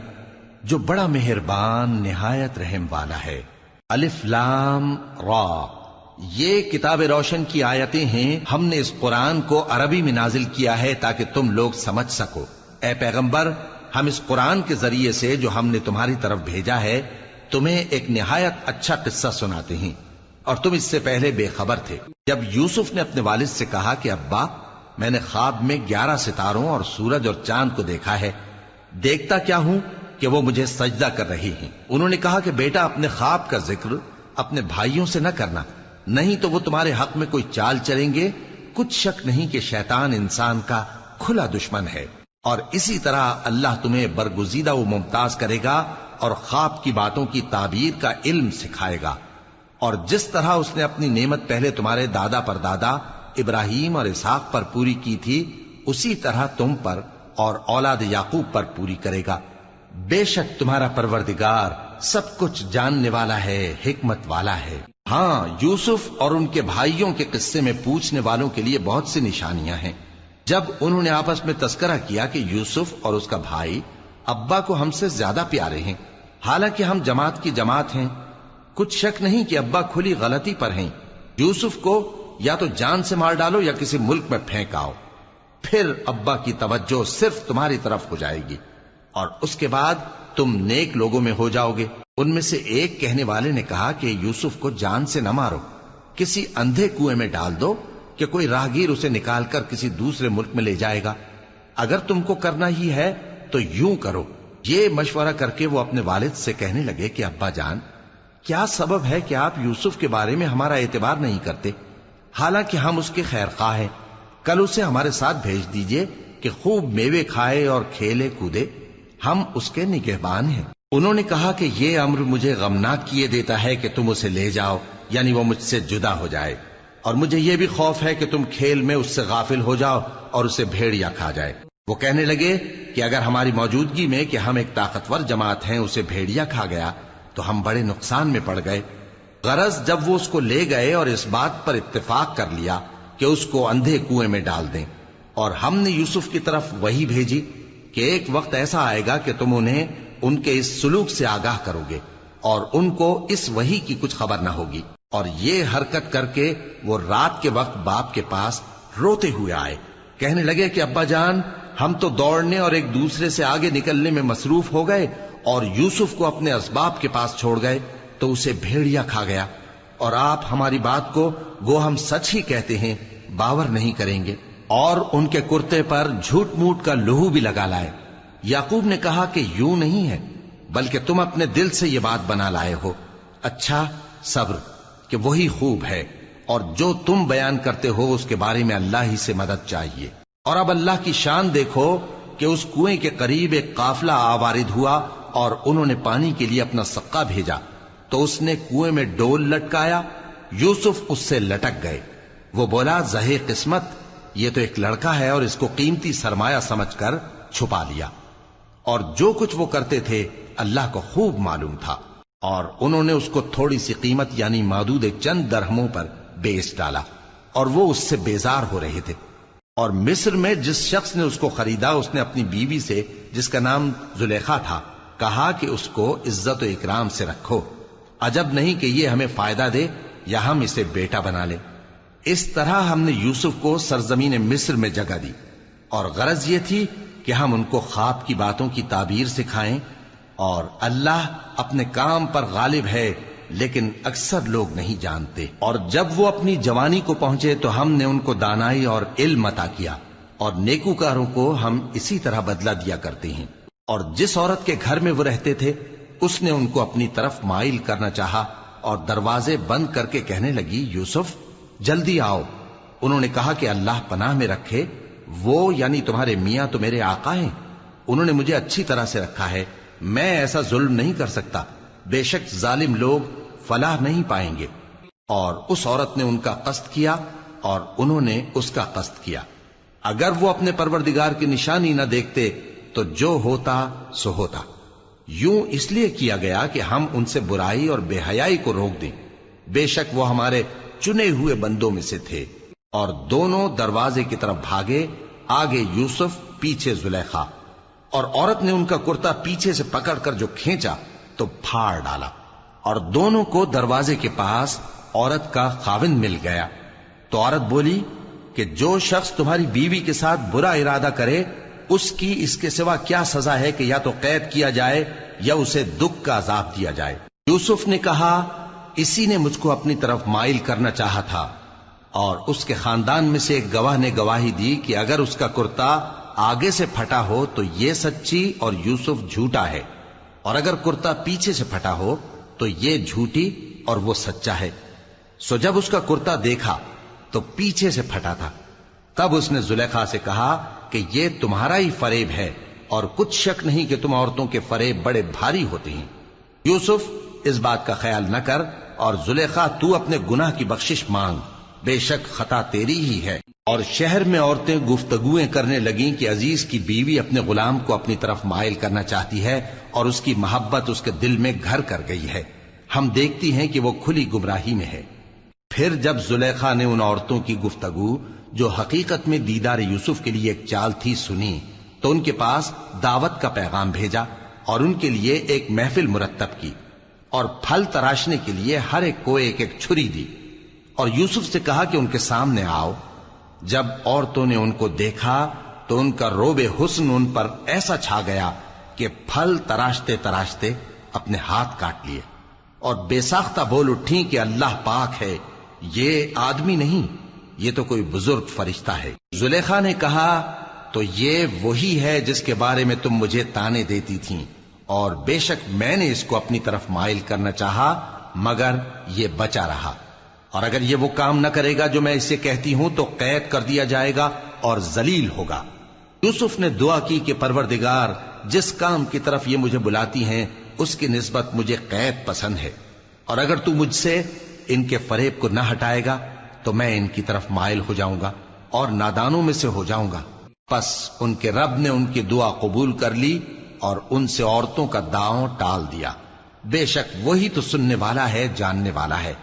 جو بڑا مہربان نہایت رحم والا ہے۔ الف لام را، یہ کتاب روشن کی آیتیں ہیں۔ ہم نے اس قرآن کو عربی میں نازل کیا ہے تاکہ تم لوگ سمجھ سکو۔ اے پیغمبر، ہم اس قرآن کے ذریعے سے جو ہم نے تمہاری طرف بھیجا ہے تمہیں ایک نہایت اچھا قصہ سناتے ہیں، اور تم اس سے پہلے بے خبر تھے۔ جب یوسف نے اپنے والد سے کہا کہ ابا، میں نے خواب میں 11 ستاروں اور سورج اور چاند کو دیکھا ہے، دیکھتا کیا ہوں کہ وہ مجھے سجدہ کر رہی ہیں۔ انہوں نے کہا کہ بیٹا، اپنے خواب کا ذکر اپنے بھائیوں سے نہ کرنا، نہیں تو وہ تمہارے حق میں کوئی چال چلیں گے۔ کچھ شک نہیں کہ شیطان انسان کا کھلا دشمن ہے، اور اسی طرح اللہ تمہیں برگزیدہ و ممتاز کرے گا اور خواب کی باتوں کی تعبیر کا علم سکھائے گا، اور جس طرح اس نے اپنی نعمت پہلے تمہارے دادا پر دادا ابراہیم اور اسحاق پر پوری کی تھی، اسی طرح تم پر اور اولاد یعقوب پر پوری کرے گا۔ بے شک تمہارا پروردگار سب کچھ جاننے والا ہے، حکمت والا ہے۔ ہاں، یوسف اور ان کے بھائیوں کے قصے میں پوچھنے والوں کے لیے بہت سی نشانیاں ہیں۔ جب انہوں نے آپس میں تذکرہ کیا کہ یوسف اور اس کا بھائی ابا کو ہم سے زیادہ پیارے ہیں، حالانکہ ہم جماعت کی جماعت ہیں، کچھ شک نہیں کہ ابا کھلی غلطی پر ہیں، یوسف کو یا تو جان سے مار ڈالو یا کسی ملک میں پھینک آؤ، پھر ابا کی توجہ صرف تمہاری طرف ہو جائے گی، اور اس کے بعد تم نیک لوگوں میں ہو جاؤ گے۔ ان میں سے ایک کہنے والے نے کہا کہ یوسف کو جان سے نہ مارو، کسی اندھے کنویں میں ڈال دو کہ کوئی راہگیر اسے نکال کر کسی دوسرے ملک میں لے جائے گا۔ اگر تم کو کرنا ہی ہے تو یوں کرو۔ یہ مشورہ کر کے وہ اپنے والد سے کہنے لگے کہ ابا جان، کیا سبب ہے کہ آپ یوسف کے بارے میں ہمارا اعتبار نہیں کرتے، حالانکہ ہم اس کے خیر خواہ ہیں؟ کل اسے ہمارے ساتھ بھیج دیجئے کہ خوب میوے کھائے اور کھیلے کودے، ہم اس کے نگہبان ہیں۔ انہوں نے کہا کہ یہ امر مجھے غمناک کیے دیتا ہے کہ تم اسے لے جاؤ، یعنی وہ مجھ سے جدا ہو جائے، اور مجھے یہ بھی خوف ہے کہ تم کھیل میں اس سے غافل ہو جاؤ اور اسے بھیڑیا کھا جائے۔ وہ کہنے لگے کہ اگر ہماری موجودگی میں کہ ہم ایک طاقتور جماعت ہیں اسے بھیڑیا کھا گیا تو ہم بڑے نقصان میں پڑ گئے۔ غرض جب وہ اس کو لے گئے اور اس بات پر اتفاق کر لیا کہ اس کو اندھے کنویں میں ڈال دیں، اور ہم نے یوسف کی طرف وحی بھیجی کہ ایک وقت ایسا آئے گا کہ تم انہیں ان کے اس سلوک سے آگاہ کرو گے، اور ان کو اس وحی کی کچھ خبر نہ ہوگی۔ اور یہ حرکت کر کے وہ رات کے وقت باپ کے پاس روتے ہوئے آئے، کہنے لگے کہ ابا جان، ہم تو دوڑنے اور ایک دوسرے سے آگے نکلنے میں مصروف ہو گئے اور یوسف کو اپنے اسباب کے پاس چھوڑ گئے تو اسے بھیڑیا کھا گیا، اور آپ ہماری بات کو گو ہم سچ ہی کہتے ہیں باور نہیں کریں گے، اور ان کے کرتے پر جھوٹ موٹ کا لہو بھی لگا لائے۔ یعقوب نے کہا کہ یوں نہیں ہے، بلکہ تم اپنے دل سے یہ بات بنا لائے ہو۔ اچھا، صبر کہ وہی خوب ہے، اور جو تم بیان کرتے ہو اس کے بارے میں اللہ ہی سے مدد چاہیے۔ اور اب اللہ کی شان دیکھو کہ اس کنویں کے قریب ایک قافلہ آوارد ہوا اور انہوں نے پانی کے لیے اپنا سقا بھیجا، تو اس نے کنویں میں ڈول لٹکایا، یوسف اس سے لٹک گئے۔ وہ بولا، زہے قسمت، یہ تو ایک لڑکا ہے، اور اس کو قیمتی سرمایہ سمجھ کر چھپا لیا۔ اور جو کچھ وہ کرتے تھے اللہ کو خوب معلوم تھا، اور انہوں نے اس کو تھوڑی سی قیمت یعنی مادود چند درہموں پر بیچ ڈالا، اور وہ اس سے بیزار ہو رہے تھے۔ اور مصر میں جس شخص نے اس کو خریدا، اس نے اپنی بیوی سے جس کا نام زلیخا تھا کہا کہ اس کو عزت و اکرام سے رکھو، عجب نہیں کہ یہ ہمیں فائدہ دے یا ہم اسے بیٹا بنا لیں۔ اس طرح ہم نے یوسف کو سرزمین مصر میں جگہ دی، اور غرض یہ تھی کہ ہم ان کو خواب کی باتوں کی تعبیر سکھائیں، اور اللہ اپنے کام پر غالب ہے لیکن اکثر لوگ نہیں جانتے۔ اور جب وہ اپنی جوانی کو پہنچے تو ہم نے ان کو دانائی اور علم عطا کیا، اور نیکوکاروں کو ہم اسی طرح بدلہ دیا کرتے ہیں۔ اور جس عورت کے گھر میں وہ رہتے تھے اس نے ان کو اپنی طرف مائل کرنا چاہا، اور دروازے بند کر کے کہنے لگی، یوسف جلدی آؤ۔ انہوں نے کہا کہ اللہ پناہ میں رکھے، وہ یعنی تمہارے میاں تو میرے آقا ہیں، انہوں نے مجھے اچھی طرح سے رکھا ہے، میں ایسا ظلم نہیں کر سکتا، بے شک ظالم لوگ فلاح نہیں پائیں گے۔ اور اس عورت نے ان کا قصد کیا اور انہوں نے اس کا قصد کیا۔ اگر وہ اپنے پروردگار کی نشانی نہ دیکھتے تو جو ہوتا سو ہوتا۔ یوں اس لیے کیا گیا کہ ہم ان سے برائی اور بے حیائی کو روک دیں۔ بے شک وہ ہمارے چنے ہوئے بندوں میں سے تھے۔ اور دونوں دروازے کی طرف بھاگے، آگے یوسف پیچھے زلیخا، اور عورت نے ان کا کرتا پیچھے سے پکڑ کر جو کھینچا تو پھاڑ ڈالا، اور دونوں کو دروازے کے پاس عورت کا خاوند مل گیا۔ تو عورت بولی کہ جو شخص تمہاری بیوی کے ساتھ برا ارادہ کرے اس کی اس کے سوا کیا سزا ہے کہ یا تو قید کیا جائے یا اسے دکھ کا عذاب دیا جائے۔ یوسف نے کہا اسی نے مجھ کو اپنی طرف مائل کرنا چاہا تھا، اور اس کے خاندان میں سے ایک گواہ نے گواہی دی کہ اگر اس کا کرتا آگے سے پھٹا ہو تو یہ سچی اور یوسف جھوٹا ہے، اور اگر کرتا پیچھے سے پھٹا ہو تو یہ جھوٹی اور وہ سچا ہے۔ سو جب اس کا کرتا دیکھا تو پیچھے سے پھٹا تھا، تب اس نے زلیخا سے کہا کہ یہ تمہارا ہی فریب ہے، اور کچھ شک نہیں کہ تم عورتوں کے فریب بڑے بھاری ہوتے ہیں۔ یوسف اس بات کا خیال نہ کر، اور زلیخا تو اپنے گناہ کی بخشش مانگ، بے شک خطا تیری ہی ہے۔ اور شہر میں عورتیں گفتگویں کرنے لگیں کہ عزیز کی بیوی اپنے غلام کو اپنی طرف مائل کرنا چاہتی ہے، اور اس کی محبت اس کے دل میں گھر کر گئی ہے، ہم دیکھتی ہیں کہ وہ کھلی گمراہی میں ہے۔ پھر جب زلیخا نے ان عورتوں کی گفتگو جو حقیقت میں دیدار یوسف کے لیے ایک چال تھی سنی، تو ان کے پاس دعوت کا پیغام بھیجا، اور ان کے لیے ایک محفل مرتب کی، اور پھل تراشنے کے لیے ہر ایک کو ایک ایک چھری دی، اور یوسف سے کہا کہ ان کے سامنے آؤ۔ جب عورتوں نے ان کو دیکھا تو ان کا روب حسن ان پر ایسا چھا گیا کہ پھل تراشتے تراشتے اپنے ہاتھ کاٹ لیے، اور بے ساختہ بول اٹھیں کہ اللہ پاک ہے، یہ آدمی نہیں، یہ تو کوئی بزرگ فرشتہ ہے۔ زلیخا نے کہا تو یہ وہی ہے جس کے بارے میں تم مجھے تانے دیتی تھیں، اور بے شک میں نے اس کو اپنی طرف مائل کرنا چاہا مگر یہ بچا رہا، اور اگر یہ وہ کام نہ کرے گا جو میں اسے کہتی ہوں تو قید کر دیا جائے گا اور ذلیل ہوگا۔ یوسف نے دعا کی کہ پروردگار جس کام کی طرف یہ مجھے بلاتی ہیں اس کی نسبت مجھے قید پسند ہے، اور اگر تو مجھ سے ان کے فریب کو نہ ہٹائے گا تو میں ان کی طرف مائل ہو جاؤں گا اور نادانوں میں سے ہو جاؤں گا۔ پس ان کے رب نے ان کی دعا قبول کر لی اور ان سے عورتوں کا داؤں ٹال دیا، بے شک وہی تو سننے والا ہے، جاننے والا ہے۔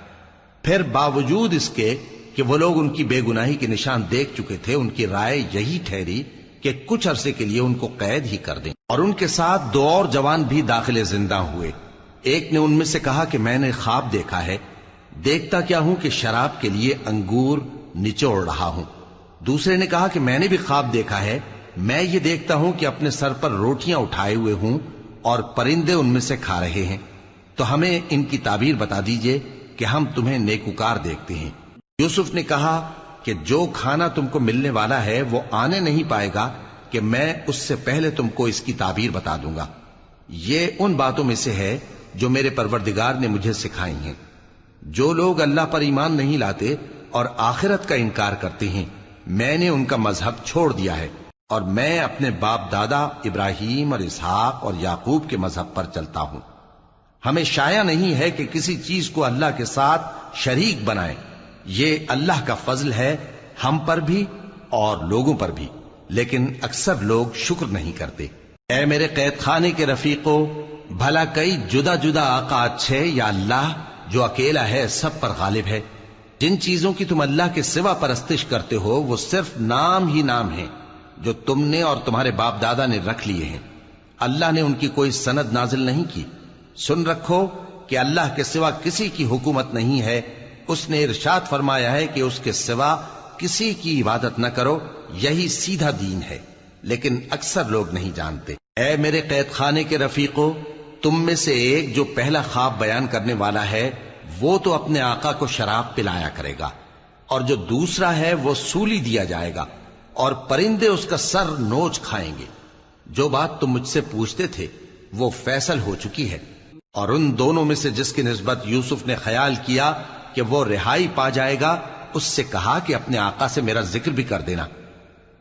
پھر باوجود اس کے کہ وہ لوگ ان کی بے گناہی کے نشان دیکھ چکے تھے، ان کی رائے یہی ٹھہری کہ کچھ عرصے کے لیے ان کو قید ہی کر دیں، اور ان کے ساتھ دو اور جوان بھی داخل زندہ ہوئے۔ ایک نے ان میں سے کہا کہ میں نے خواب دیکھا ہے، دیکھتا کیا ہوں کہ شراب کے لیے انگور نچوڑ رہا ہوں۔ دوسرے نے کہا کہ میں نے بھی خواب دیکھا ہے، میں یہ دیکھتا ہوں کہ اپنے سر پر روٹیاں اٹھائے ہوئے ہوں اور پرندے ان میں سے کھا رہے ہیں، تو ہمیں ان کی تعبیر بتا دیجئے کہ ہم تمہیں نیکوکار دیکھتے ہیں۔ یوسف نے کہا کہ جو کھانا تم کو ملنے والا ہے وہ آنے نہیں پائے گا کہ میں اس سے پہلے تم کو اس کی تعبیر بتا دوں گا۔ یہ ان باتوں میں سے ہے جو میرے پروردگار نے مجھے سکھائی ہیں۔ جو لوگ اللہ پر ایمان نہیں لاتے اور آخرت کا انکار کرتے ہیں، میں نے ان کا مذہب چھوڑ دیا ہے، اور میں اپنے باپ دادا ابراہیم اور اسحاق اور یعقوب کے مذہب پر چلتا ہوں۔ ہمیں شایع نہیں ہے کہ کسی چیز کو اللہ کے ساتھ شریک بنائیں، یہ اللہ کا فضل ہے ہم پر بھی اور لوگوں پر بھی، لیکن اکثر لوگ شکر نہیں کرتے۔ اے میرے قید خانے کے رفیقو، بھلا کئی جدا جدا آقا اچھے یا اللہ جو اکیلا ہے سب پر غالب ہے؟ جن چیزوں کی تم اللہ کے سوا پرستش کرتے ہو وہ صرف نام ہی نام ہیں جو تم نے اور تمہارے باپ دادا نے رکھ لیے ہیں، اللہ نے ان کی کوئی سند نازل نہیں کی۔ سن رکھو کہ اللہ کے سوا کسی کی حکومت نہیں ہے، اس نے ارشاد فرمایا ہے کہ اس کے سوا کسی کی عبادت نہ کرو، یہی سیدھا دین ہے، لیکن اکثر لوگ نہیں جانتے۔ اے میرے قید خانے کے رفیقو، تم میں سے ایک جو پہلا خواب بیان کرنے والا ہے وہ تو اپنے آقا کو شراب پلایا کرے گا، اور جو دوسرا ہے وہ سولی دیا جائے گا، اور پرندے اس کا سر نوچ کھائیں گے۔ جو بات تم مجھ سے پوچھتے تھے وہ فیصل ہو چکی ہے، اور ان دونوں میں سے جس کی نسبت یوسف نے خیال کیا کہ وہ رہائی پا جائے گا، اس سے کہا کہ اپنے آقا سے میرا ذکر بھی کر دینا۔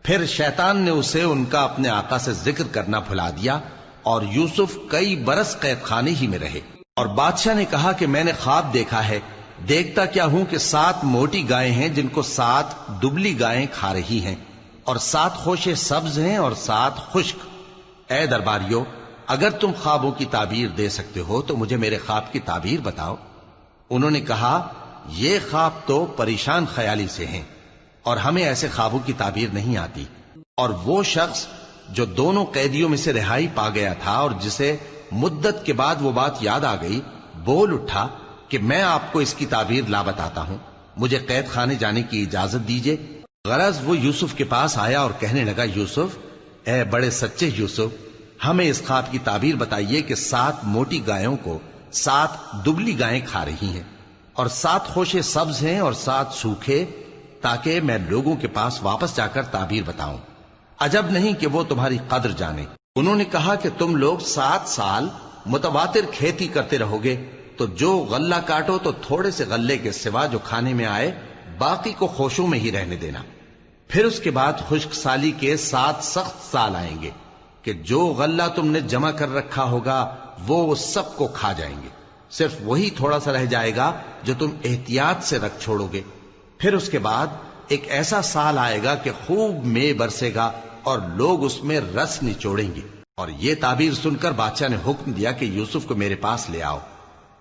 پھر شیطان نے اسے ان کا اپنے آقا سے ذکر کرنا بھلا دیا، اور یوسف کئی برس قید خانے ہی میں رہے۔ اور بادشاہ نے کہا کہ میں نے خواب دیکھا ہے، دیکھتا کیا ہوں کہ 7 موٹی گائیں ہیں جن کو 7 دبلی گائیں کھا رہی ہیں، اور 7 خوشے سبز ہیں اور 7 خشک۔ اے درباریو، اگر تم خوابوں کی تعبیر دے سکتے ہو تو مجھے میرے خواب کی تعبیر بتاؤ۔ انہوں نے کہا یہ خواب تو پریشان خیالی سے ہیں اور ہمیں ایسے خوابوں کی تعبیر نہیں آتی۔ اور وہ شخص جو دونوں قیدیوں میں سے رہائی پا گیا تھا اور جسے مدت کے بعد وہ بات یاد آ گئی، بول اٹھا کہ میں آپ کو اس کی تعبیر لا بتاتا ہوں، مجھے قید خانے جانے کی اجازت دیجیے۔ غرض وہ یوسف کے پاس آیا اور کہنے لگا، یوسف، اے بڑے سچے یوسف، ہمیں اس خواب کی تعبیر بتائیے کہ 7 موٹی گایوں کو 7 دبلی گائیں کھا رہی ہیں، اور 7 خوشے سبز ہیں اور 7 سوکھے، تاکہ میں لوگوں کے پاس واپس جا کر تعبیر بتاؤں۔ عجب نہیں کہ وہ تمہاری قدر جانے۔ انہوں نے کہا کہ تم لوگ 7 سال متواتر کھیتی کرتے رہو گے، تو جو غلہ کاٹو تو تھوڑے سے غلے کے سوا جو کھانے میں آئے باقی کو خوشوں میں ہی رہنے دینا۔ پھر اس کے بعد خشک سالی کے 7 سخت سال آئیں گے کہ جو غلہ تم نے جمع کر رکھا ہوگا وہ سب کو کھا جائیں گے، صرف وہی تھوڑا سا رہ جائے گا جو تم احتیاط سے رکھ چھوڑو گے۔ پھر اس کے بعد ایک ایسا سال آئے گا کہ خوب مے برسے گا اور لوگ اس میں رس نچوڑیں گے۔ اور یہ تعبیر سن کر بادشاہ نے حکم دیا کہ یوسف کو میرے پاس لے آؤ۔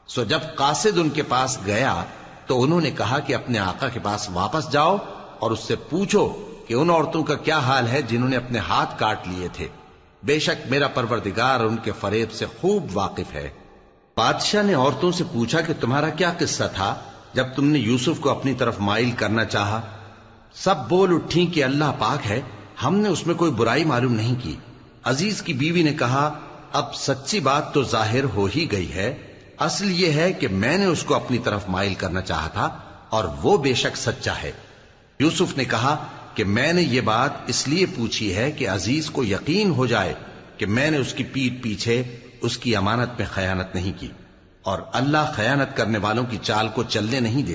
سو جب قاصد ان کے پاس گیا تو انہوں نے کہا کہ اپنے آقا کے پاس واپس جاؤ اور اس سے پوچھو کہ ان عورتوں کا کیا حال ہے جنہوں نے اپنے ہاتھ کاٹ لیے تھے، بے شک میرا پروردگار ان کے فریب سے خوب واقف ہے۔ بادشاہ نے عورتوں سے پوچھا کہ تمہارا کیا قصہ تھا جب تم نے یوسف کو اپنی طرف مائل کرنا چاہا؟ سب بول اٹھیں کہ اللہ پاک ہے، ہم نے اس میں کوئی برائی معلوم نہیں کی۔ عزیز کی بیوی نے کہا، اب سچی بات تو ظاہر ہو ہی گئی ہے، اصل یہ ہے کہ میں نے اس کو اپنی طرف مائل کرنا چاہا تھا اور وہ بے شک سچا ہے۔ یوسف نے کہا کہ میں نے یہ بات اس لیے پوچھی ہے کہ عزیز کو یقین ہو جائے کہ میں نے اس کی پیٹھ پیچھے اس کی امانت میں خیانت نہیں کی، اور اللہ خیانت کرنے والوں کی چال کو چلنے نہیں دے۔